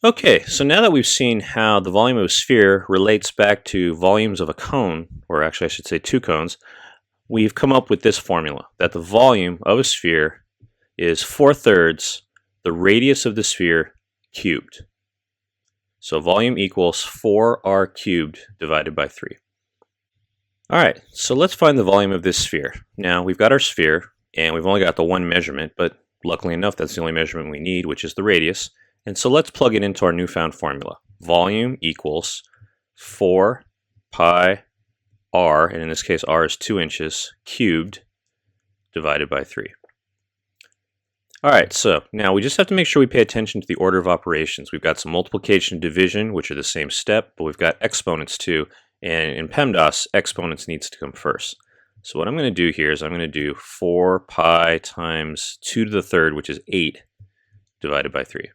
Okay, so now that we've seen how the volume of a sphere relates back to volumes of a cone, or actually I should say two cones, we've come up with this formula, that the volume of a sphere is 4/3 the radius of the sphere cubed. So volume equals 4r cubed divided by 3. Alright, so let's find the volume of this sphere. Now we've got our sphere, and we've only got the one measurement, but luckily enough that's the only measurement we need, which is the radius. And so let's plug it into our newfound formula. Volume equals 4 pi r, and in this case r is 2 inches, cubed divided by 3. Alright, so now we just have to make sure we pay attention to the order of operations. We've got some multiplication and division, which are the same step, but we've got exponents too, and in PEMDAS, exponents needs to come first. So what I'm going to do here is I'm going to do 4 pi times 2 to the third, which is 8, divided by 3.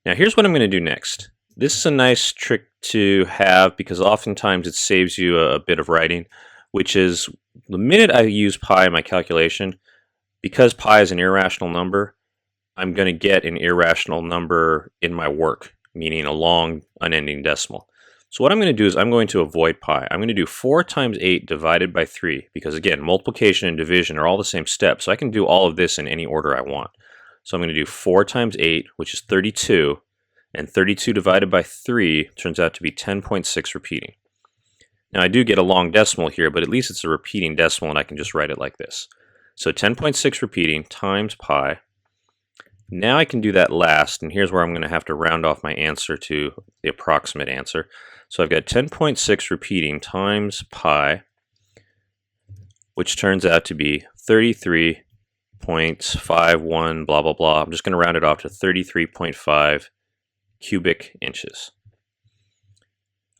Now here's what I'm going to do next. This is a nice trick to have because oftentimes it saves you a bit of writing, which is the minute I use pi in my calculation, because pi is an irrational number, I'm going to get an irrational number in my work, meaning a long unending decimal. So what I'm going to do is I'm going to avoid pi. I'm going to do 4 times 8 divided by 3 because again, multiplication and division are all the same steps, so I can do all of this in any order I want. So I'm going to do 4 times 8, which is 32, and 32 divided by 3 turns out to be 10.6 repeating. Now I do get a long decimal here, but at least it's a repeating decimal and I can just write it like this. So 10.6 repeating times pi. Now I can do that last, and here's where I'm going to have to round off my answer to the approximate answer. So I've got 10.6 repeating times pi, which turns out to be 33.51 blah blah blah. I'm just going to round it off to 33.5 cubic inches.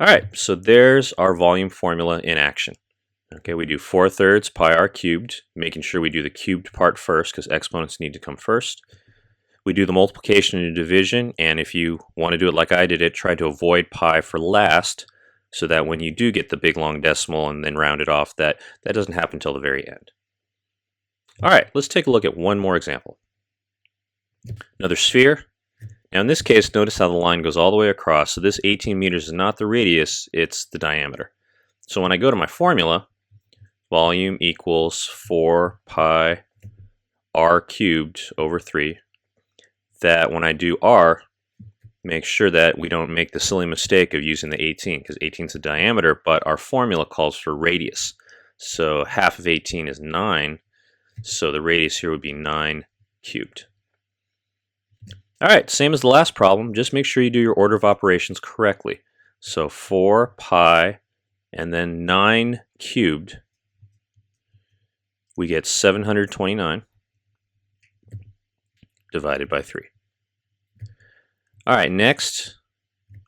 Alright, so there's our volume formula in action. Okay, we do 4/3 pi r cubed, making sure we do the cubed part first because exponents need to come first. We do the multiplication and division, and if you want to do it like I did it, try to avoid pi for last so that when you do get the big long decimal and then round it off, that doesn't happen until the very end. Alright, let's take a look at one more example. Another sphere. Now in this case, notice how the line goes all the way across, so this 18 meters is not the radius, it's the diameter. So when I go to my formula, volume equals 4 pi r cubed over 3, that when I do r, make sure that we don't make the silly mistake of using the 18, because 18 is the diameter, but our formula calls for radius. So half of 18 is 9, so the radius here would be 9 cubed. Alright, same as the last problem, just make sure you do your order of operations correctly. So 4 pi and then 9 cubed, we get 729 divided by 3. Alright, next,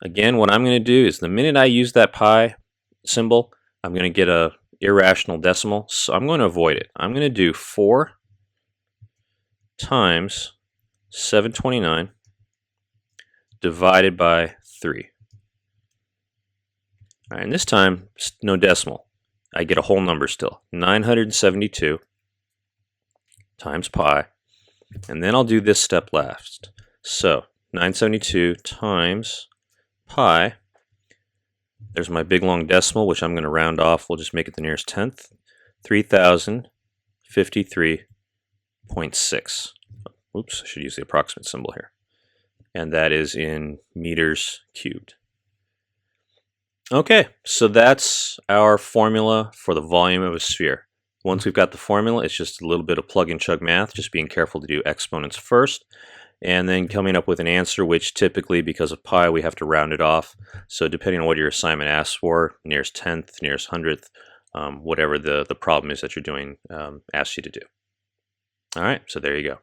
again, what I'm going to do is the minute I use that pi symbol, I'm going to get a irrational decimal, so I'm going to avoid it. I'm going to do 4 times 729 divided by 3. All right, and this time, no decimal. I get a whole number still. 972 times pi. And then I'll do this step last. So, 972 times pi. There's my big long decimal, which I'm going to round off. We'll just make it the nearest tenth. 3053.6. Oops, I should use the approximate symbol here. And that is in meters cubed. Okay, so that's our formula for the volume of a sphere. Once we've got the formula, it's just a little bit of plug and chug math, just being careful to do exponents first, and then coming up with an answer, which typically, because of pi, we have to round it off. So depending on what your assignment asks for, nearest tenth, nearest hundredth, whatever the problem is that you're doing asks you to do. All right, so there you go.